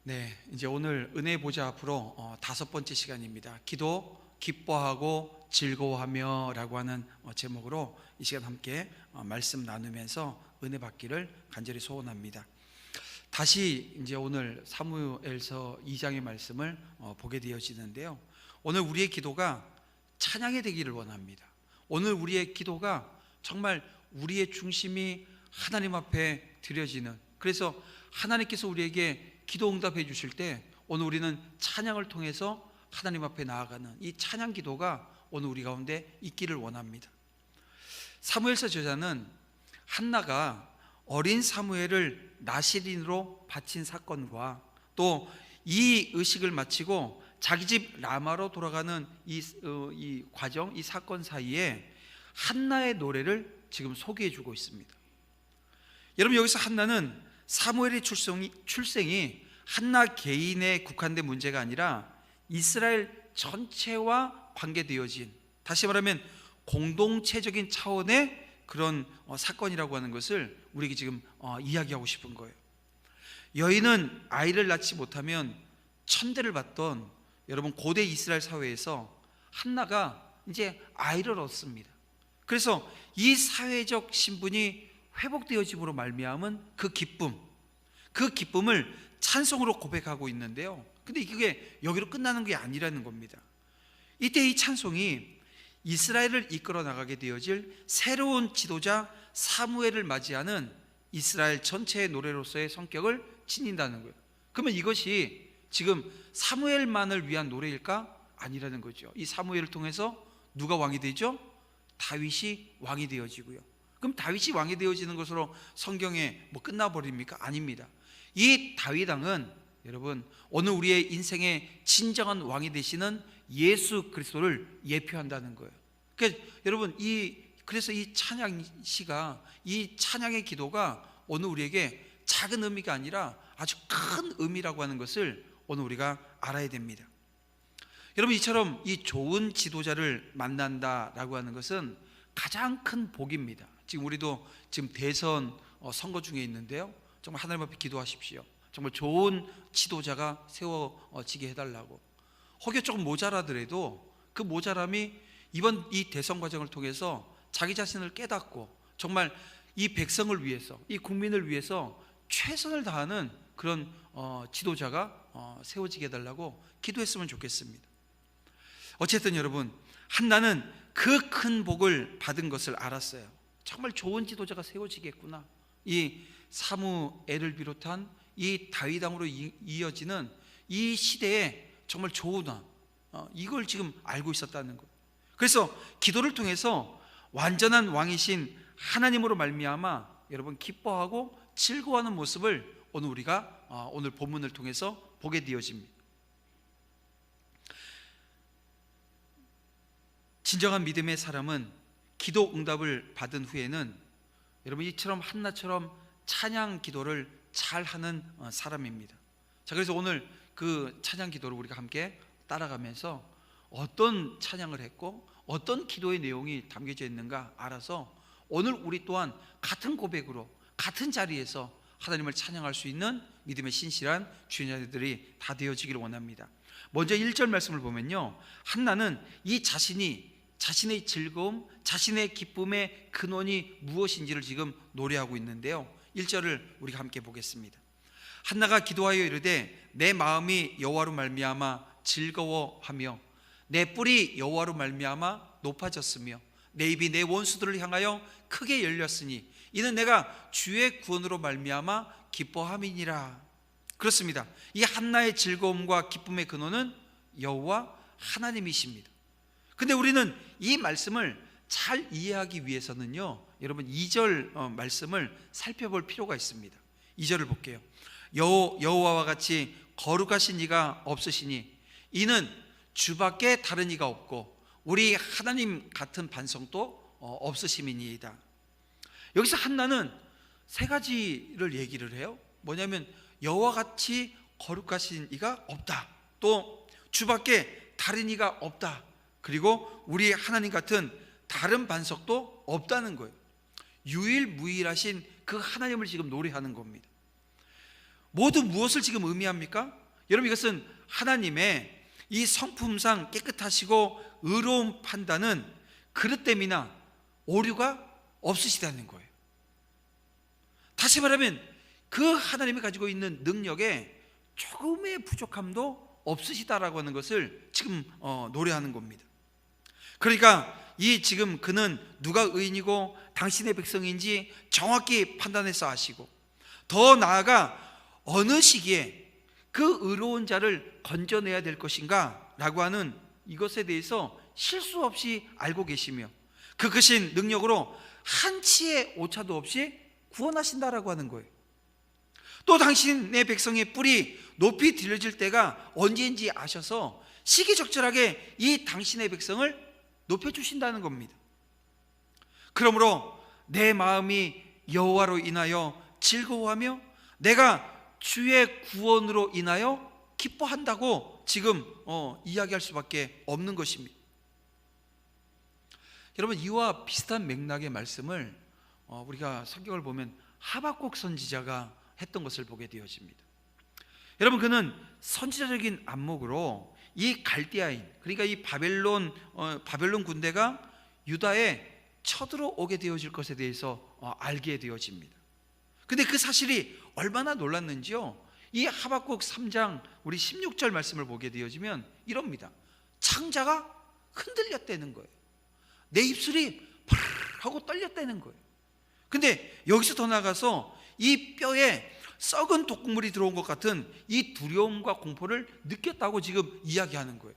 네, 이제 오늘 은혜 보좌 앞으로 5번째 시간입니다. 기도, 기뻐하고 즐거워하며 라고 하는 제목으로 이 시간 함께 말씀 나누면서 은혜 받기를 간절히 소원합니다. 다시 이제 오늘 사무엘서 2장의 말씀을 보게 되어지는데요, 오늘 우리의 기도가 찬양이 되기를 원합니다. 오늘 우리의 기도가 정말 우리의 중심이 하나님 앞에 드려지는, 그래서 하나님께서 우리에게 기도 응답해 주실 때 오늘 우리는 찬양을 통해서 하나님 앞에 나아가는 이 찬양 기도가 오늘 우리 가운데 있기를 원합니다. 사무엘서 저자는 한나가 어린 사무엘을 나실인으로 바친 사건과 또 이 의식을 마치고 자기 집 라마로 돌아가는 이 과정, 이 사건 사이에 한나의 노래를 지금 소개해 주고 있습니다. 여러분, 여기서 한나는 사무엘의 출생이 한나 개인에 국한된 문제가 아니라 이스라엘 전체와 관계되어진, 다시 말하면 공동체적인 차원의 그런 사건이라고 하는 것을 우리에게 지금 이야기하고 싶은 거예요. 여인은 아이를 낳지 못하면 천대를 받던 여러분 고대 이스라엘 사회에서 한나가 이제 아이를 얻습니다. 그래서 이 사회적 신분이 회복되어짐으로 말미암은 그 기쁨을 찬송으로 고백하고 있는데요, 근데 이게 여기로 끝나는 게 아니라는 겁니다. 이때 이 찬송이 이스라엘을 이끌어 나가게 되어질 새로운 지도자 사무엘을 맞이하는 이스라엘 전체의 노래로서의 성격을 지닌다는 거예요. 그러면 이것이 지금 사무엘만을 위한 노래일까? 아니라는 거죠. 이 사무엘을 통해서 누가 왕이 되죠? 다윗이 왕이 되어지고요. 그럼 다윗이 왕이 되어지는 것으로 성경에 끝나버립니까? 아닙니다. 이 다윗 왕은 여러분 오늘 우리의 인생의 진정한 왕이 되시는 예수 그리스도를 예표한다는 거예요. 그러니까 여러분 그래서 이 찬양시가, 이 찬양의 기도가 오늘 우리에게 작은 의미가 아니라 아주 큰 의미라고 하는 것을 오늘 우리가 알아야 됩니다. 여러분, 이처럼 이 좋은 지도자를 만난다라고 하는 것은 가장 큰 복입니다. 지금 우리도 지금 대선 선거 중에 있는데요, 정말 하나님 앞에 기도하십시오. 정말 좋은 지도자가 세워지게 해달라고. 혹여 조금 모자라더라도 그 모자람이 이번 이 대선 과정을 통해서 자기 자신을 깨닫고 정말 이 백성을 위해서, 이 국민을 위해서 최선을 다하는 그런 지도자가 세워지게 해달라고 기도했으면 좋겠습니다. 어쨌든 여러분, 한나는 그 큰 복을 받은 것을 알았어요. 정말 좋은 지도자가 세워지겠구나. 이 사무엘을 비롯한 이 다윗 왕으로 이어지는 이 시대에 정말 좋은 왕, 이걸 지금 알고 있었다는 거예요. 그래서 기도를 통해서 완전한 왕이신 하나님으로 말미암아 여러분 기뻐하고 즐거워하는 모습을 오늘 우리가 오늘 본문을 통해서 보게 되어집니다. 진정한 믿음의 사람은 기도 응답을 받은 후에는 여러분 이처럼 한나처럼 찬양 기도를 잘하는 사람입니다. 자, 그래서 오늘 그 찬양 기도를 우리가 함께 따라가면서 어떤 찬양을 했고 어떤 기도의 내용이 담겨져 있는가 알아서 오늘 우리 또한 같은 고백으로 같은 자리에서 하나님을 찬양할 수 있는 믿음의 신실한 주의 자녀들이 다 되어지기를 원합니다. 먼저 1절 말씀을 보면요, 한나는 이 자신의 즐거움, 자신의 기쁨의 근원이 무엇인지를 지금 노래하고 있는데요, 1절을 우리가 함께 보겠습니다. 한나가 기도하여 이르되 내 마음이 여호와로 말미암아 즐거워하며 내 뿔이 여호와로 말미암아 높아졌으며 내 입이 내 원수들을 향하여 크게 열렸으니 이는 내가 주의 구원으로 말미암아 기뻐함이니라. 그렇습니다. 이 한나의 즐거움과 기쁨의 근원은 여호와 하나님이십니다. 근데 우리는 이 말씀을 잘 이해하기 위해서는요, 여러분 2절 말씀을 살펴볼 필요가 있습니다. 2절을 볼게요. 여호와와 같이 거룩하신 이가 없으시니 이는 주밖에 다른 이가 없고 우리 하나님 같은 반성도 없으심이니이다. 여기서 한나는 세 가지를 얘기를 해요. 뭐냐면 여호와 같이 거룩하신 이가 없다, 또 주밖에 다른 이가 없다, 그리고 우리 하나님 같은 다른 반석도 없다는 거예요. 유일무이하신 그 하나님을 지금 노래하는 겁니다. 모두 무엇을 지금 의미합니까? 여러분, 이것은 하나님의 이 성품상 깨끗하시고 의로운 판단은 그릇됨이나 오류가 없으시다는 거예요. 다시 말하면 그 하나님이 가지고 있는 능력에 조금의 부족함도 없으시다라고 하는 것을 지금 노래하는 겁니다. 그러니까 이 지금 그는 누가 의인이고 당신의 백성인지 정확히 판단해서 아시고, 더 나아가 어느 시기에 그 의로운 자를 건져내야 될 것인가 라고 하는 이것에 대해서 실수 없이 알고 계시며, 그 크신 능력으로 한치의 오차도 없이 구원하신다라고 하는 거예요. 또 당신의 백성의 뿔이 높이 들려질 때가 언제인지 아셔서 시기적절하게 이 당신의 백성을 높여주신다는 겁니다. 그러므로 내 마음이 여호와로 인하여 즐거워하며 내가 주의 구원으로 인하여 기뻐한다고 지금 이야기할 수밖에 없는 것입니다. 여러분, 이와 비슷한 맥락의 말씀을 우리가 성경을 보면 하박국 선지자가 했던 것을 보게 되어집니다. 여러분, 그는 선지자적인 안목으로 이 갈대아인, 그러니까 이 바벨론 군대가 유다에 쳐들어오게 되어질 것에 대해서 알게 되어집니다. 근데 그 사실이 얼마나 놀랐는지요, 이 하박국 3장 우리 16절 말씀을 보게 되어지면 이럽니다. 창자가 흔들렸다는 거예요. 내 입술이 파르르 하고 떨렸다는 거예요. 근데 여기서 더 나가서 이 뼈에 썩은 독국물이 들어온 것 같은 이 두려움과 공포를 느꼈다고 지금 이야기하는 거예요.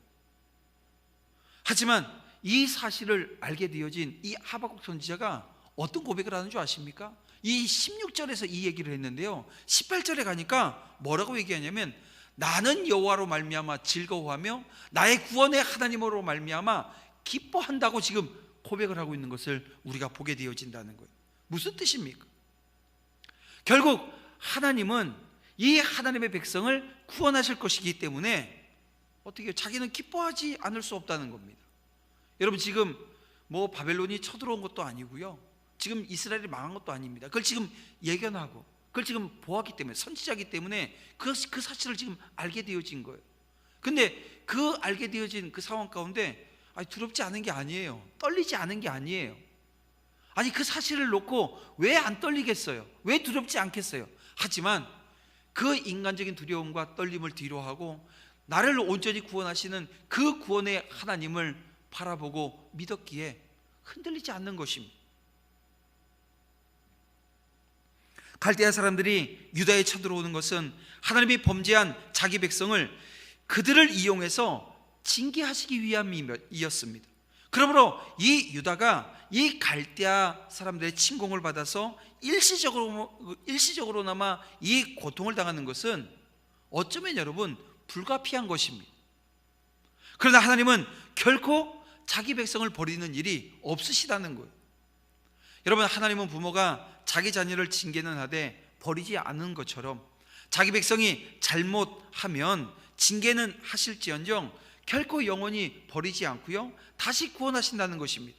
하지만 이 사실을 알게 되어진 이 하박국 선지자가 어떤 고백을 하는 줄 아십니까? 이 16절에서 이 얘기를 했는데요, 18절에 가니까 뭐라고 얘기하냐면, 나는 여호와로 말미암아 즐거워하며 나의 구원의 하나님으로 말미암아 기뻐한다고 지금 고백을 하고 있는 것을 우리가 보게 되어진다는 거예요. 무슨 뜻입니까? 결국 하나님은 이 하나님의 백성을 구원하실 것이기 때문에 어떻게 해요? 자기는 기뻐하지 않을 수 없다는 겁니다. 여러분, 지금 뭐 바벨론이 쳐들어온 것도 아니고요, 지금 이스라엘이 망한 것도 아닙니다. 그걸 지금 예견하고 그걸 지금 보았기 때문에, 선지자이기 때문에 그 사실을 지금 알게 되어진 거예요. 근데 그 알게 되어진 그 상황 가운데 두렵지 않은 게 아니에요. 떨리지 않은 게 아니에요. 아니, 그 사실을 놓고 왜 안 떨리겠어요? 왜 두렵지 않겠어요? 하지만 그 인간적인 두려움과 떨림을 뒤로하고 나를 온전히 구원하시는 그 구원의 하나님을 바라보고 믿었기에 흔들리지 않는 것입니다. 갈대아 사람들이 유다에 쳐들어오는 것은 하나님이 범죄한 자기 백성을 그들을 이용해서 징계하시기 위함이었습니다. 그러므로 이 유다가 이 갈대아 사람들의 침공을 받아서 일시적으로나마 이 고통을 당하는 것은 어쩌면 여러분 불가피한 것입니다. 그러나 하나님은 결코 자기 백성을 버리는 일이 없으시다는 거예요. 여러분, 하나님은 부모가 자기 자녀를 징계는 하되 버리지 않은 것처럼 자기 백성이 잘못하면 징계는 하실지언정 결코 영원히 버리지 않고요, 다시 구원하신다는 것입니다.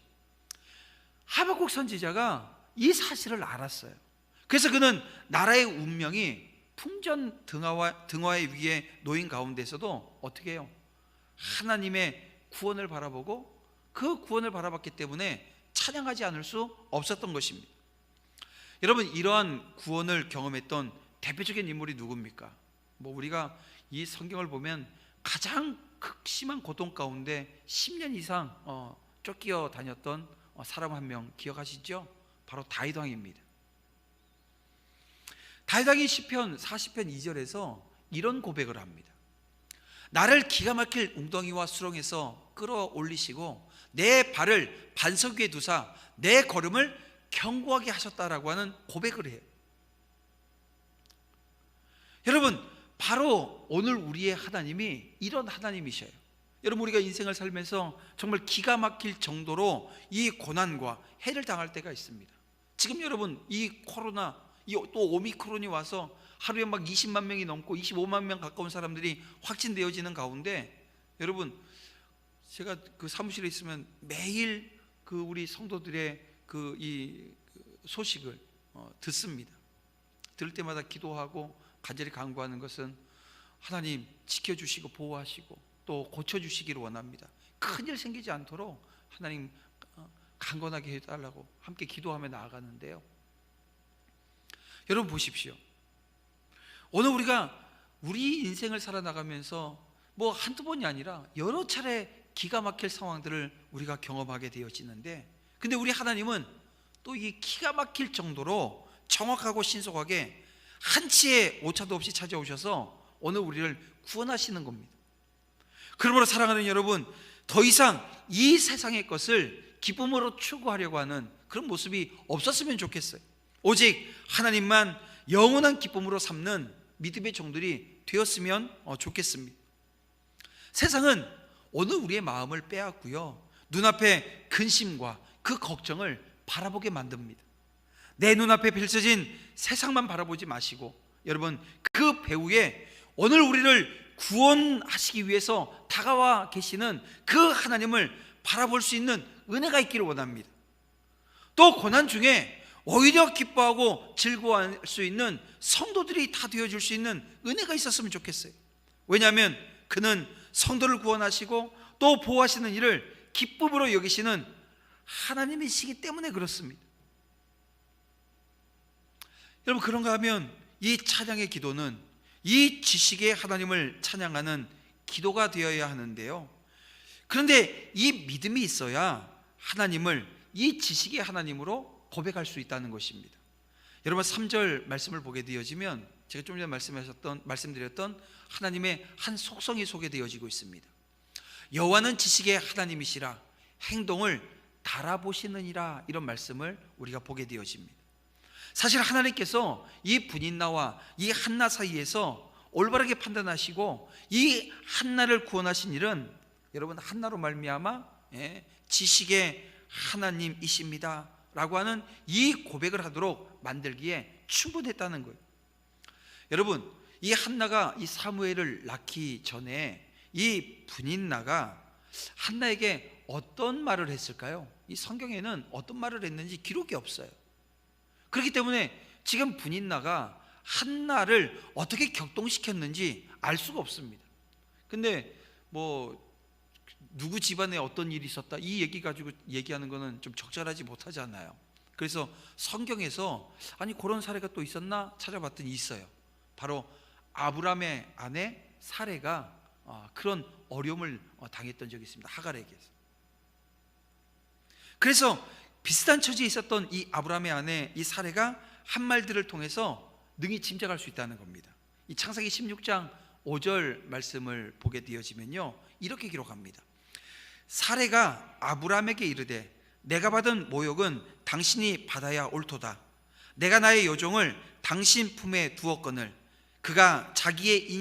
하박국 선지자가 이 사실을 알았어요. 그래서 그는 나라의 운명이 풍전 등화의 위에 놓인 가운데서도 어떻게 해요? 하나님의 구원을 바라보고 그 구원을 바라봤기 때문에 찬양하지 않을 수 없었던 것입니다. 여러분, 이러한 구원을 경험했던 대표적인 인물이 누굽니까? 우리가 이 성경을 보면 가장 극심한 고통 가운데 10년 이상 쫓겨 다녔던 사람 한 명 기억하시죠? 바로 다윗 왕입니다. 다윗 왕이 시편 40편 2절에서 이런 고백을 합니다. 나를 기가 막힐 웅덩이와 수렁에서 끌어올리시고 내 발을 반석 위에 두사 내 걸음을 견고하게 하셨다라고 하는 고백을 해요. 여러분, 바로 오늘 우리의 하나님이 이런 하나님이셔요. 여러분, 우리가 인생을 살면서 정말 기가 막힐 정도로 이 고난과 해를 당할 때가 있습니다. 지금 여러분, 이 코로나, 또 오미크론이 와서 하루에 막 20만 명이 넘고 25만 명 가까운 사람들이 확진되어지는 가운데, 여러분, 제가 그 사무실에 있으면 매일 그 우리 성도들의 이 소식을 듣습니다. 들을 때마다 기도하고 간절히 간구하는 것은 하나님 지켜주시고 보호하시고 또 고쳐주시기를 원합니다. 큰일 생기지 않도록 하나님 강건하게 해달라고 함께 기도하며 나아가는데요, 여러분 보십시오. 오늘 우리가 우리 인생을 살아나가면서 뭐 한두 번이 아니라 여러 차례 기가 막힐 상황들을 우리가 경험하게 되어지는데, 근데 우리 하나님은 또 이 기가 막힐 정도로 정확하고 신속하게 한치의 오차도 없이 찾아오셔서 오늘 우리를 구원하시는 겁니다. 그러므로 사랑하는 여러분, 더 이상 이 세상의 것을 기쁨으로 추구하려고 하는 그런 모습이 없었으면 좋겠어요. 오직 하나님만 영원한 기쁨으로 삼는 믿음의 종들이 되었으면 좋겠습니다. 세상은 오늘 우리의 마음을 빼앗고요, 눈앞에 근심과 그 걱정을 바라보게 만듭니다. 내 눈앞에 펼쳐진 세상만 바라보지 마시고, 여러분 그 배후에 오늘 우리를 구원하시기 위해서 다가와 계시는 그 하나님을 바라볼 수 있는 은혜가 있기를 원합니다. 또 고난 중에 오히려 기뻐하고 즐거워할 수 있는 성도들이 다 되어줄 수 있는 은혜가 있었으면 좋겠어요. 왜냐하면 그는 성도를 구원하시고 또 보호하시는 일을 기쁨으로 여기시는 하나님이시기 때문에 그렇습니다. 여러분, 그런가 하면 이 찬양의 기도는 이 지식의 하나님을 찬양하는 기도가 되어야 하는데요, 그런데 이 믿음이 있어야 하나님을 이 지식의 하나님으로 고백할 수 있다는 것입니다. 여러분 3절 말씀을 보게 되어지면 제가 좀 전에 말씀드렸던 하나님의 한 속성이 소개되어지고 있습니다. 여호와는 지식의 하나님이시라 행동을 달아보시느니라, 이런 말씀을 우리가 보게 되어집니다. 사실 하나님께서 이 분인나와 이 한나 사이에서 올바르게 판단하시고 이 한나를 구원하신 일은 여러분 한나로 말미암아 지식의 하나님이십니다 라고 하는 이 고백을 하도록 만들기에 충분했다는 거예요. 여러분, 이 한나가 이 사무엘을 낳기 전에 이 분인나가 한나에게 어떤 말을 했을까요? 이 성경에는 어떤 말을 했는지 기록이 없어요. 그렇기 때문에 지금 분인나가 한나를 어떻게 격동시켰는지 알 수가 없습니다. 근데 뭐 누구 집안에 어떤 일이 있었다 이 얘기 가지고 얘기하는 거는 좀 적절하지 못하지 않나요? 그래서 성경에서 아니 그런 사례가 또 있었나 찾아봤더니 있어요. 바로 아브라함의 아내 사레가 그런 어려움을 당했던 적이 있습니다. 하갈에게서. 그래서 비슷한 처지에 있었던 이 아브라함의 아내 이 사레가 한 말들을 통해서 능히 짐작할 수 있다는 겁니다. 이 창세기 16장 5절 말씀을 보게 되어지면요, 이렇게 기록합니다. 사레가 아브라함에게 이르되 내가 받은 모욕은 당신이 받아야 옳도다. 내가 나의 여종을 당신 품에 두었거늘 그가 자기의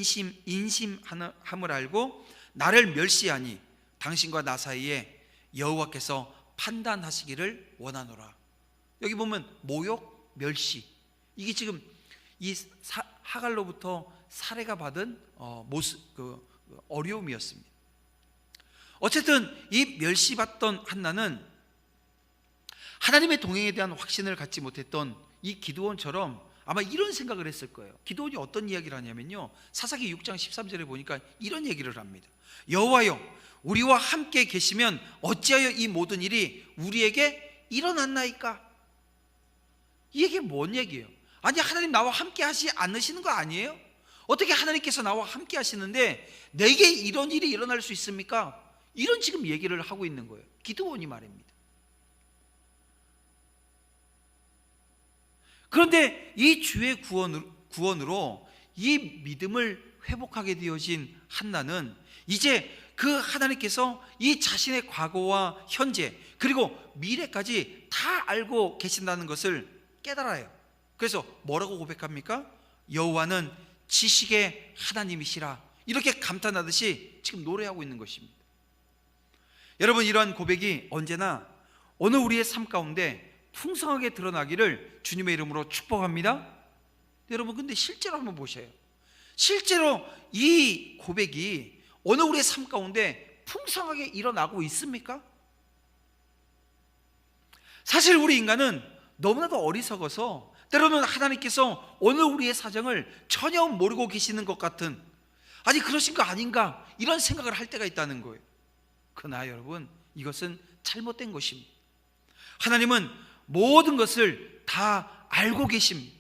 인심함을 알고 나를 멸시하니 당신과 나 사이에 여호와께서 판단하시기를 원하노라. 여기 보면 모욕, 멸시, 이게 지금 이 하갈로부터 사레가 받은 어려움이었습니다. 어쨌든 이 멸시받던 한나는 하나님의 동행에 대한 확신을 갖지 못했던 이 기드온처럼 아마 이런 생각을 했을 거예요. 기드온이 어떤 이야기를 하냐면요, 사사기 6장 13절에 보니까 이런 얘기를 합니다. 여호와여, 우리와 함께 계시면 어찌하여 이 모든 일이 우리에게 일어났나이까? 이게 뭔 얘기예요? 아니 하나님 나와 함께 하시 않으시는 거 아니에요? 어떻게 하나님께서 나와 함께 하시는데 내게 이런 일이 일어날 수 있습니까? 이런 지금 얘기를 하고 있는 거예요. 기드온이 말입니다. 그런데 이 주의 구원으로 이 믿음을 회복하게 되어진 한나는 이제 그 하나님께서 이 자신의 과거와 현재 그리고 미래까지 다 알고 계신다는 것을 깨달아요. 그래서 뭐라고 고백합니까? 여호와는 지식의 하나님이시라, 이렇게 감탄하듯이 지금 노래하고 있는 것입니다. 여러분, 이러한 고백이 언제나 오늘 우리의 삶 가운데 풍성하게 드러나기를 주님의 이름으로 축복합니다. 여러분, 근데 실제로 한번 보셔요. 실제로 이 고백이 오늘 우리의 삶 가운데 풍성하게 일어나고 있습니까? 사실 우리 인간은 너무나도 어리석어서 때로는 하나님께서 오늘 우리의 사정을 전혀 모르고 계시는 것 같은, 아니 그러신 거 아닌가 이런 생각을 할 때가 있다는 거예요. 그러나 여러분, 이것은 잘못된 것입니다. 하나님은 모든 것을 다 알고 계십니다.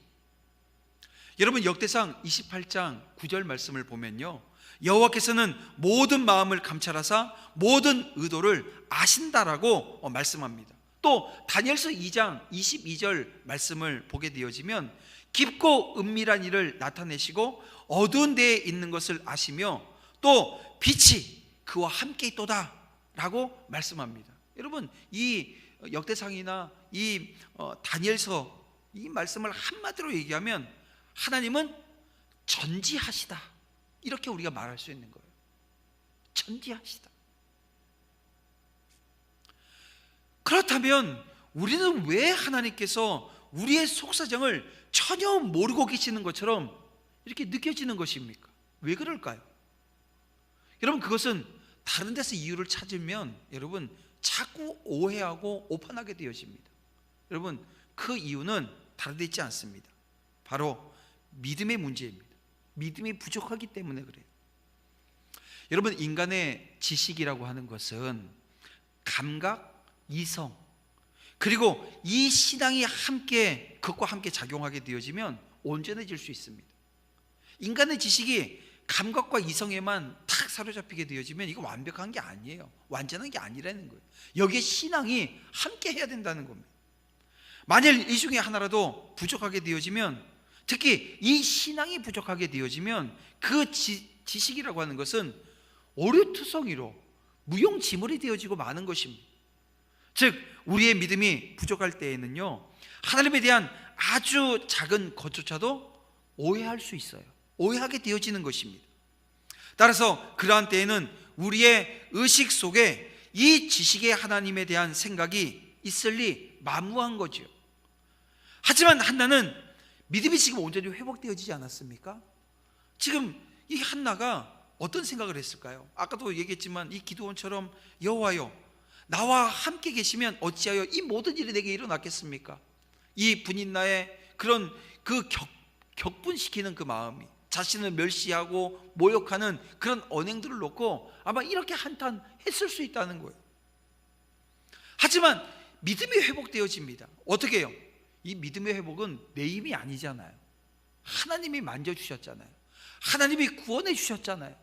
여러분, 역대상 28장 9절 말씀을 보면요, 여호와께서는 모든 마음을 감찰하사 모든 의도를 아신다라고 말씀합니다. 또 다니엘서 2장 22절 말씀을 보게 되어지면 깊고 은밀한 일을 나타내시고 어두운 데에 있는 것을 아시며 또 빛이 그와 함께 있도다 라고 말씀합니다. 여러분, 이 역대상이나 이 다니엘서 이 말씀을 한마디로 얘기하면 하나님은 전지하시다, 이렇게 우리가 말할 수 있는 거예요. 전지하시다. 그렇다면 우리는 왜 하나님께서 우리의 속사정을 전혀 모르고 계시는 것처럼 이렇게 느껴지는 것입니까? 왜 그럴까요? 여러분, 그것은 다른 데서 이유를 찾으면 여러분 자꾸 오해하고 오판하게 되어집니다. 여러분, 그 이유는 다른 데 있지 않습니다. 바로 믿음의 문제입니다. 믿음이 부족하기 때문에 그래요. 여러분, 인간의 지식이라고 하는 것은 감각, 이성, 그리고 이 신앙이 함께, 그것과 함께 작용하게 되어지면 온전해질 수 있습니다. 인간의 지식이 감각과 이성에만 탁 사로잡히게 되어지면 이거 완벽한 게 아니에요. 완전한 게 아니라는 거예요. 여기에 신앙이 함께 해야 된다는 겁니다. 만일 이 중에 하나라도 부족하게 되어지면, 특히 이 신앙이 부족하게 되어지면 그 지식이라고 하는 것은 오류투성이로 무용지물이 되어지고 마는 것입니다. 즉, 우리의 믿음이 부족할 때에는요, 하나님에 대한 아주 작은 것조차도 오해할 수 있어요. 오해하게 되어지는 것입니다. 따라서 그러한 때에는 우리의 의식 속에 이 지식의 하나님에 대한 생각이 있을 리 만무한 거죠. 하지만 한나는 믿음이 지금 온전히 회복되어지지 않았습니까? 지금 이 한나가 어떤 생각을 했을까요? 아까도 얘기했지만 이 기드온처럼 여호와여, 나와 함께 계시면 어찌하여 이 모든 일이 내게 일어났겠습니까? 이 분인나의 그런 그 격분시키는 그 마음이, 자신을 멸시하고 모욕하는 그런 언행들을 놓고 아마 이렇게 한탄했을 수 있다는 거예요. 하지만 믿음이 회복되어집니다. 어떻게 해요? 이 믿음의 회복은 내 힘이 아니잖아요. 하나님이 만져주셨잖아요. 하나님이 구원해 주셨잖아요.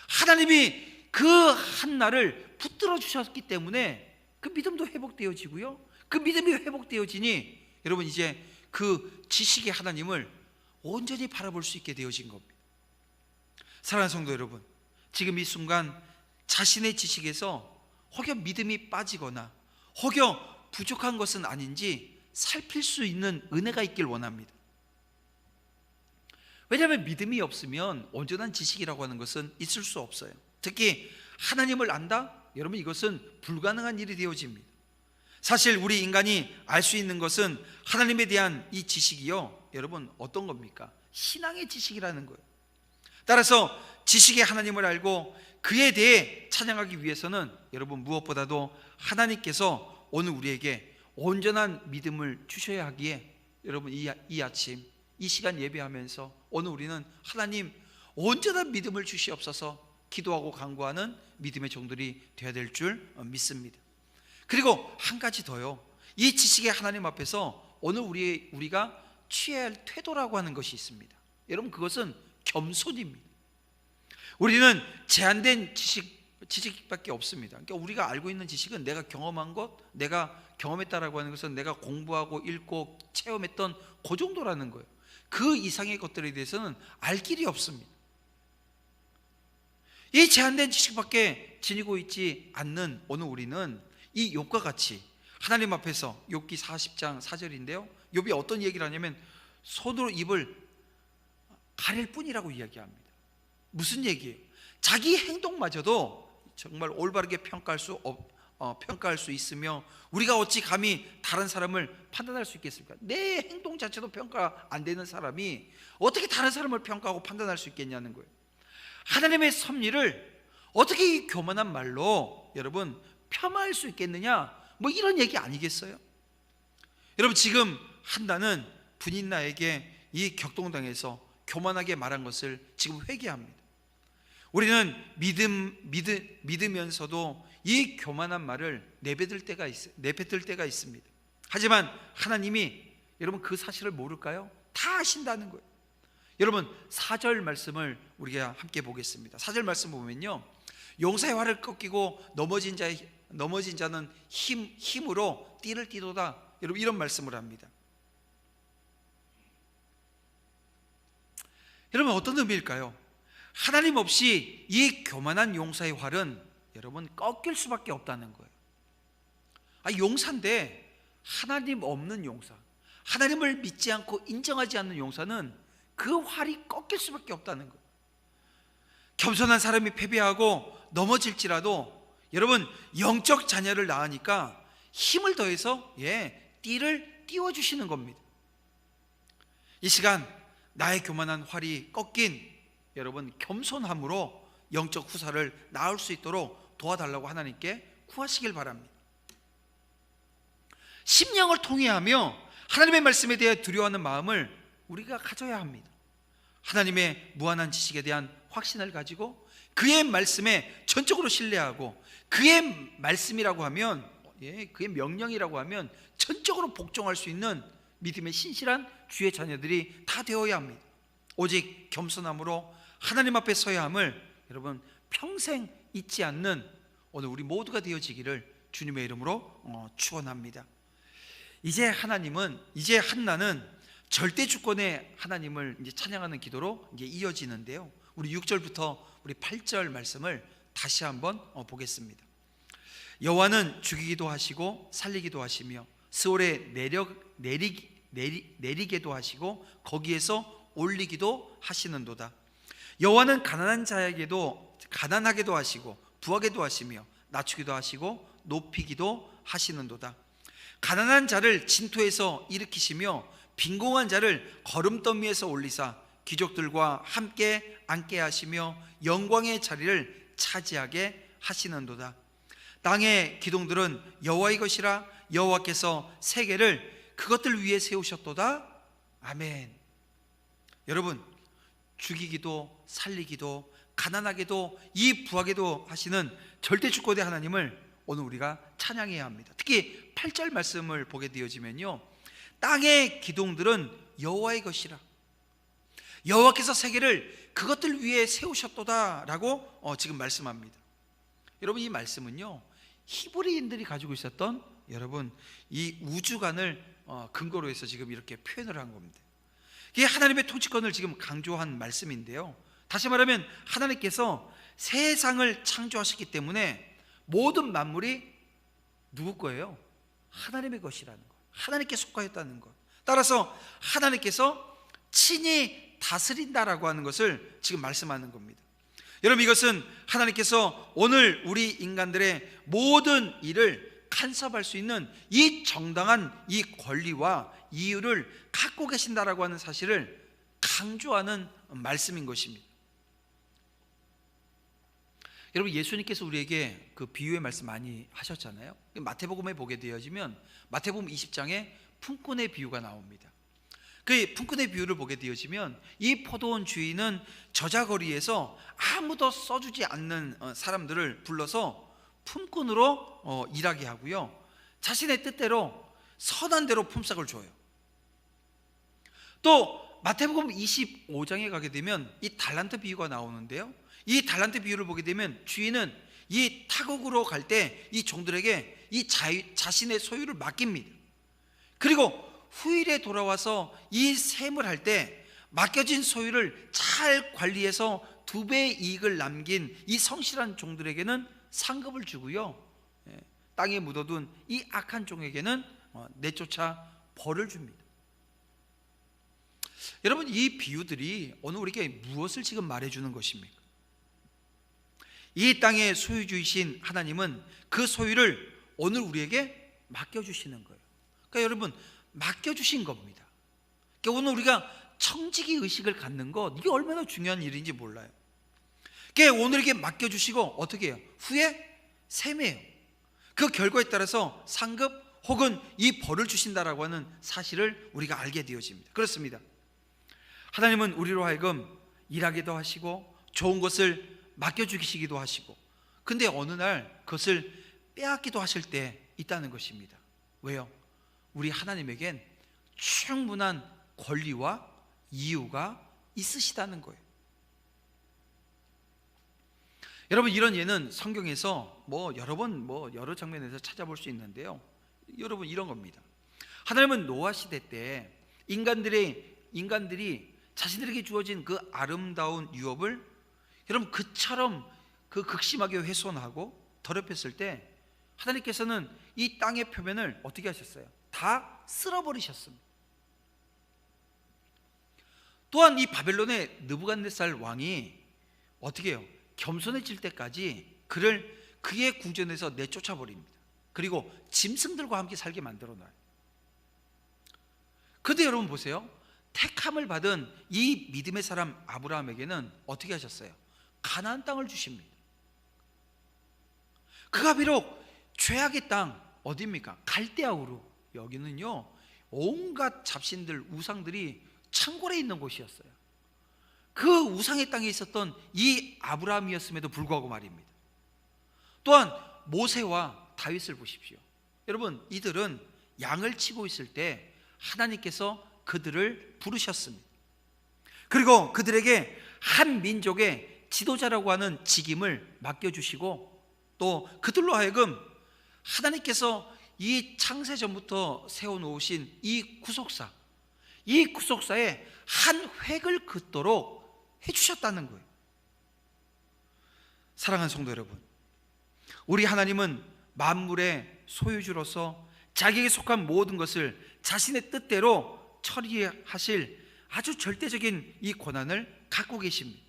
하나님이 그 한나를 붙들어 주셨기 때문에 그 믿음도 회복되어지고요, 그 믿음이 회복되어지니 여러분 이제 그 지식의 하나님을 온전히 바라볼 수 있게 되어진 겁니다. 사랑하는 성도 여러분, 지금 이 순간 자신의 지식에서 혹여 믿음이 빠지거나 혹여 부족한 것은 아닌지 살필 수 있는 은혜가 있길 원합니다. 왜냐하면 믿음이 없으면 온전한 지식이라고 하는 것은 있을 수 없어요. 특히 하나님을 안다? 여러분, 이것은 불가능한 일이 되어집니다. 사실 우리 인간이 알 수 있는 것은 하나님에 대한 이 지식이요, 여러분 어떤 겁니까? 신앙의 지식이라는 거예요. 따라서 지식의 하나님을 알고 그에 대해 찬양하기 위해서는 여러분 무엇보다도 하나님께서 오늘 우리에게 온전한 믿음을 주셔야 하기에 여러분 이 아침 이 시간 예배하면서 오늘 우리는 하나님 온전한 믿음을 주시옵소서 기도하고 간구하는 믿음의 종들이 되어야 될 줄 믿습니다. 그리고 한 가지 더요, 이 지식의 하나님 앞에서 오늘 우리가 취해야 할 태도라고 하는 것이 있습니다. 여러분, 그것은 겸손입니다. 우리는 제한된 지식밖에 없습니다. 그러니까 우리가 알고 있는 지식은 내가 경험한 것, 내가 경험했다라고 하는 것은 내가 공부하고 읽고 체험했던 그 정도라는 거예요. 그 이상의 것들에 대해서는 알 길이 없습니다. 이 제한된 지식밖에 지니고 있지 않는 오늘 우리는 이 욥과 같이 하나님 앞에서, 욥기 40장 4절인데요, 욥이 어떤 얘기를 하냐면 손으로 입을 가릴 뿐이라고 이야기합니다. 무슨 얘기예요? 자기 행동마저도 정말 올바르게 평가할 수 있으며 우리가 어찌 감히 다른 사람을 판단할 수 있겠습니까? 내 행동 자체도 평가 안 되는 사람이 어떻게 다른 사람을 평가하고 판단할 수 있겠냐는 거예요. 하나님의 섭리를 어떻게 이 교만한 말로 여러분 폄하할 수 있겠느냐, 뭐 이런 얘기 아니겠어요? 여러분, 지금 한나는 분인나에게 이 격동당에서 교만하게 말한 것을 지금 회개합니다. 우리는 믿으면서도 이 교만한 말을 내뱉을 때가 있습니다. 하지만 하나님이 여러분 그 사실을 모를까요? 다 아신다는 거예요. 여러분, 4절 말씀을 우리가 함께 보겠습니다. 4절 말씀 보면요, 용사의 활을 꺾이고 넘어진 자는 힘으로 띠를 띠도다. 여러분, 이런 말씀을 합니다. 여러분, 어떤 의미일까요? 하나님 없이 이 교만한 용사의 활은 여러분 꺾일 수밖에 없다는 거예요. 용사인데 하나님 없는 용사, 하나님을 믿지 않고 인정하지 않는 용사는 그 활이 꺾일 수밖에 없다는 거예요. 겸손한 사람이 패배하고 넘어질지라도 여러분 영적 자녀를 낳으니까 힘을 더해서 띠를 띄워주시는 겁니다. 이 시간 나의 교만한 활이 꺾인 여러분 겸손함으로 영적 후사를 낳을 수 있도록 도와달라고 하나님께 구하시길 바랍니다. 심령을 통회하며 하나님의 말씀에 대해 두려워하는 마음을 우리가 가져야 합니다. 하나님의 무한한 지식에 대한 확신을 가지고 그의 말씀에 전적으로 신뢰하고 그의 말씀이라고 하면 그의 명령이라고 하면 전적으로 복종할 수 있는 믿음의 신실한 주의 자녀들이 다 되어야 합니다. 오직 겸손함으로 하나님 앞에 서야 함을 여러분 평생 잊지 않는 오늘 우리 모두가 되어지기를 주님의 이름으로 축원합니다. 이제 한나는 절대 주권의 하나님을 이제 찬양하는 기도로 이제 이어지는데요. 우리 6절부터 우리 8절 말씀을 다시 한번 보겠습니다. 여호와는 죽이기도 하시고 살리기도 하시며 스올에 내리게도 하시고 거기에서 올리기도 하시는도다. 여호와는 가난하게도 하시고 부하게도 하시며 낮추기도 하시고 높이기도 하시는도다. 가난한 자를 진토에서 일으키시며 빈공한 자를 거름더미에서 올리사 귀족들과 함께 앉게 하시며 영광의 자리를 차지하게 하시는도다. 땅의 기둥들은 여호와의 것이라 여호와께서 세계를 그것들 위에 세우셨도다. 아멘. 여러분, 죽이기도 살리기도 가난하게도 이 부하게도 하시는 절대 주권의 하나님을 오늘 우리가 찬양해야 합니다. 특히 8절 말씀을 보게 되어지면요, 땅의 기둥들은 여호와의 것이라 여호와께서 세계를 그것들 위에 세우셨도다 라고 지금 말씀합니다. 여러분, 이 말씀은요 히브리인들이 가지고 있었던 여러분 이 우주관을 근거로 해서 지금 이렇게 표현을 한 겁니다. 이게 하나님의 통치권을 지금 강조한 말씀인데요, 다시 말하면 하나님께서 세상을 창조하셨기 때문에 모든 만물이 누구 거예요? 하나님의 것이라는 것, 하나님께 속하였다는 것, 따라서 하나님께서 친히 다스린다라고 하는 것을 지금 말씀하는 겁니다. 여러분, 이것은 하나님께서 오늘 우리 인간들의 모든 일을 간섭할 수 있는 이 정당한 이 권리와 이유를 갖고 계신다라고 하는 사실을 강조하는 말씀인 것입니다. 여러분, 예수님께서 우리에게 그 비유의 말씀 많이 하셨잖아요. 마태복음에 보게 되어지면 마태복음 20장에 품꾼의 비유가 나옵니다. 그 품꾼의 비유를 보게 되어지면 이 포도원 주인은 저자거리에서 아무도 써주지 않는 사람들을 불러서 품꾼으로 일하게 하고요, 자신의 뜻대로 선한 대로 품삯을 줘요. 또 마태복음 25장에 가게 되면 이 달란트 비유가 나오는데요, 이 달란트 비유를 보게 되면 주인은 이 타국으로 갈 때 이 종들에게 이 자신의 소유를 맡깁니다. 그리고 후일에 돌아와서 이 셈을 할 때 맡겨진 소유를 잘 관리해서 2배의 이익을 남긴 이 성실한 종들에게는 상급을 주고요, 땅에 묻어둔 이 악한 종에게는 내쫓아 벌을 줍니다. 여러분, 이 비유들이 오늘 우리에게 무엇을 지금 말해주는 것입니까? 이 땅의 소유주이신 하나님은 그 소유를 오늘 우리에게 맡겨주시는 거예요. 그러니까 여러분, 맡겨주신 겁니다. 그러니까 오늘 우리가 청지기 의식을 갖는 것, 이게 얼마나 중요한 일인지 몰라요. 그러니까 오늘 이게 맡겨주시고 어떻게 해요? 후에 셈해요. 그 결과에 따라서 상급 혹은 이 벌을 주신다라고 하는 사실을 우리가 알게 되어집니다. 그렇습니다. 하나님은 우리로 하여금 일하기도 하시고 좋은 것을 맡겨주시기도 하시고, 근데 어느 날 그것을 빼앗기도 하실 때 있다는 것입니다. 왜요? 우리 하나님에겐 충분한 권리와 이유가 있으시다는 거예요. 여러분, 이런 예는 성경에서 여러 장면에서 찾아볼 수 있는데요. 여러분, 이런 겁니다. 하나님은 노아 시대 때 인간들이 자신들에게 주어진 그 아름다운 유업을 여러분 그처럼 그 극심하게 훼손하고 더럽혔을 때 하나님께서는 이 땅의 표면을 어떻게 하셨어요? 다 쓸어버리셨습니다. 또한 이 바벨론의 느부갓네살 왕이 어떻게 해요? 겸손해질 때까지 그의 궁전에서 내쫓아버립니다. 그리고 짐승들과 함께 살게 만들어놔요. 그런데 여러분 보세요. 택함을 받은 이 믿음의 사람 아브라함에게는 어떻게 하셨어요? 가나안 땅을 주십니다. 그가 비록 죄악의 땅, 어디입니까? 갈대아우르, 여기는요 온갖 잡신들, 우상들이 창궐해 있는 곳이었어요. 그 우상의 땅에 있었던 이 아브라함이었음에도 불구하고 말입니다. 또한 모세와 다윗을 보십시오. 여러분, 이들은 양을 치고 있을 때 하나님께서 그들을 부르셨습니다. 그리고 그들에게 한 민족의 지도자라고 하는 직임을 맡겨주시고, 또 그들로 하여금 하나님께서 이 창세 전부터 세워놓으신 이 구속사의 한 획을 긋도록 해주셨다는 거예요. 사랑하는 성도 여러분, 우리 하나님은 만물의 소유주로서 자기에게 속한 모든 것을 자신의 뜻대로 처리하실 아주 절대적인 이 권한을 갖고 계십니다.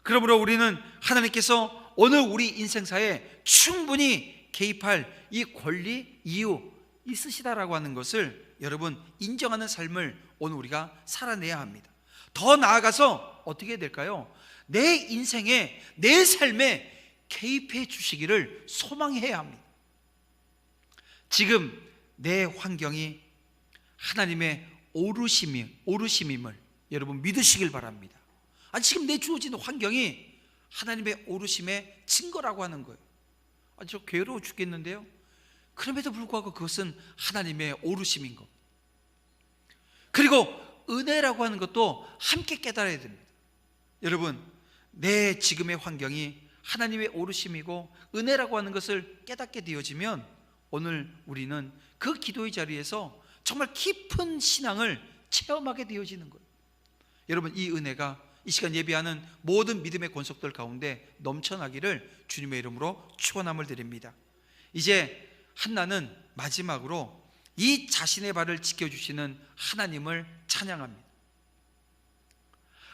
그러므로 우리는 하나님께서 오늘 우리 인생사에 충분히 개입할 이 권리, 이유 있으시다라고 하는 것을 여러분 인정하는 삶을 오늘 우리가 살아내야 합니다. 더 나아가서 어떻게 해야 될까요? 내 인생에, 내 삶에 개입해 주시기를 소망해야 합니다. 지금 내 환경이 하나님의 오르심임을 여러분 믿으시길 바랍니다. 지금 내 주어진 환경이 하나님의 오르심의 증거라고 하는 거예요. 저 괴로워 죽겠는데요. 그럼에도 불구하고 그것은 하나님의 오르심인 것. 그리고 은혜라고 하는 것도 함께 깨달아야 됩니다. 여러분, 내 지금의 환경이 하나님의 오르심이고 은혜라고 하는 것을 깨닫게 되어지면 오늘 우리는 그 기도의 자리에서 정말 깊은 신앙을 체험하게 되어지는 거예요. 여러분, 이 은혜가 이 시간 예배하는 모든 믿음의 권속들 가운데 넘쳐나기를 주님의 이름으로 축원함을 드립니다. 이제 한나는 마지막으로 이 자신의 발을 지켜주시는 하나님을 찬양합니다.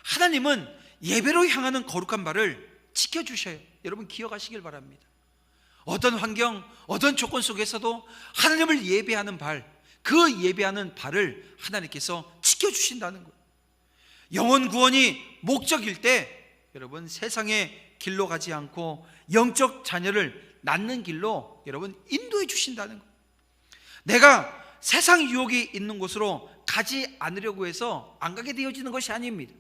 하나님은 예배로 향하는 거룩한 발을 지켜주셔요. 여러분 기억하시길 바랍니다. 어떤 환경, 어떤 조건 속에서도 하나님을 예배하는 발, 그 예배하는 발을 하나님께서 지켜주신다는 거예요. 영혼 구원이 목적일 때 여러분 세상의 길로 가지 않고 영적 자녀를 낳는 길로 여러분 인도해 주신다는 거예요. 내가 세상 유혹이 있는 곳으로 가지 않으려고 해서 안 가게 되어지는 것이 아닙니다.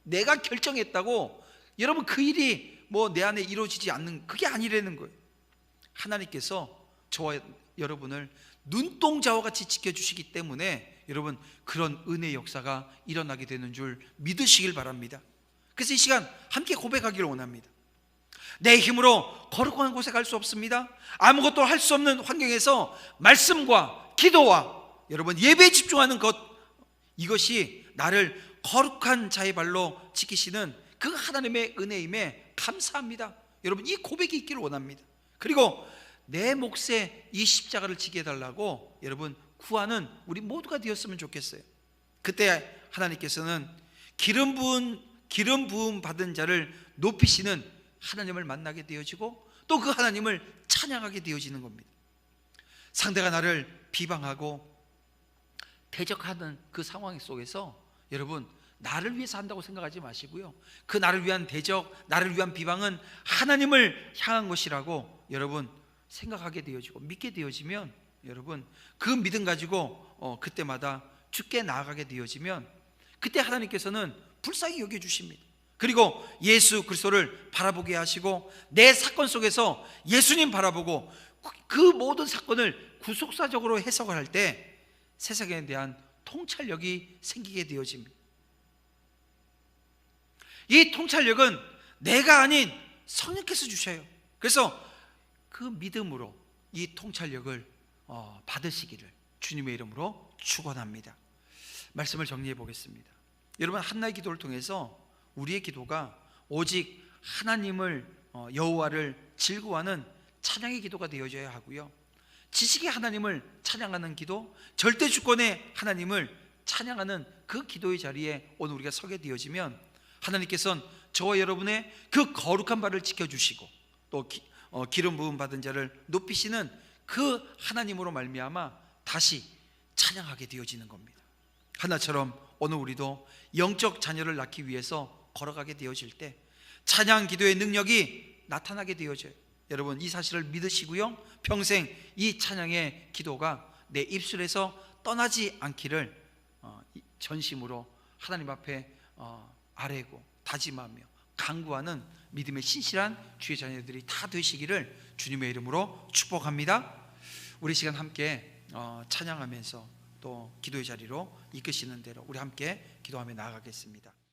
내가 결정했다고 여러분 그 일이 내 안에 이루어지지 않는, 그게 아니라는 거예요. 하나님께서 저와 여러분을 눈동자와 같이 지켜주시기 때문에 여러분 그런 은혜의 역사가 일어나게 되는 줄 믿으시길 바랍니다. 그래서 이 시간 함께 고백하기를 원합니다. 내 힘으로 거룩한 곳에 갈 수 없습니다. 아무것도 할 수 없는 환경에서 말씀과 기도와 여러분 예배에 집중하는 것, 이것이 나를 거룩한 자의 발로 지키시는 그 하나님의 은혜임에 감사합니다. 여러분 이 고백이 있기를 원합니다. 그리고 내 몫에 이 십자가를 지게 해달라고 여러분 구하는 우리 모두가 되었으면 좋겠어요. 그때 하나님께서는 기름 부음 받은 자를 높이시는 하나님을 만나게 되어지고 또 그 하나님을 찬양하게 되어지는 겁니다. 상대가 나를 비방하고 대적하는 그 상황 속에서 여러분 나를 위해서 한다고 생각하지 마시고요, 그 나를 위한 대적, 나를 위한 비방은 하나님을 향한 것이라고 여러분 생각하게 되어지고 믿게 되어지면 여러분, 그 믿음 가지고 그때마다 주께 나아가게 되어지면 그때 하나님께서는 불쌍히 여겨주십니다. 그리고 예수 그리스도를 바라보게 하시고 내 사건 속에서 예수님 바라보고 그 모든 사건을 구속사적으로 해석을 할 때 세상에 대한 통찰력이 생기게 되어집니다. 이 통찰력은 내가 아닌 성령께서 주셔요. 그래서 그 믿음으로 이 통찰력을 받으시기를 주님의 이름으로 축원합니다. 말씀을 정리해 보겠습니다. 여러분, 한나의 기도를 통해서 우리의 기도가 오직 하나님을 여호와를 즐거워하는 찬양의 기도가 되어져야 하고요, 지식의 하나님을 찬양하는 기도, 절대 주권의 하나님을 찬양하는 그 기도의 자리에 오늘 우리가 서게 되어지면 하나님께서는 저와 여러분의 그 거룩한 발을 지켜주시고 또 기름 부음 받은 자를 높이시는 그 하나님으로 말미암아 다시 찬양하게 되어지는 겁니다. 하나처럼 오늘 우리도 영적 자녀를 낳기 위해서 걸어가게 되어질 때 찬양 기도의 능력이 나타나게 되어져요. 여러분, 이 사실을 믿으시고요, 평생 이 찬양의 기도가 내 입술에서 떠나지 않기를 전심으로 하나님 앞에 아뢰고 다짐하며 간구하는 믿음의 신실한 주의 자녀들이 다 되시기를 주님의 이름으로 축복합니다. 우리 시간 함께 찬양하면서 또 기도의 자리로 이끄시는 대로 우리 함께 기도하며 나아가겠습니다.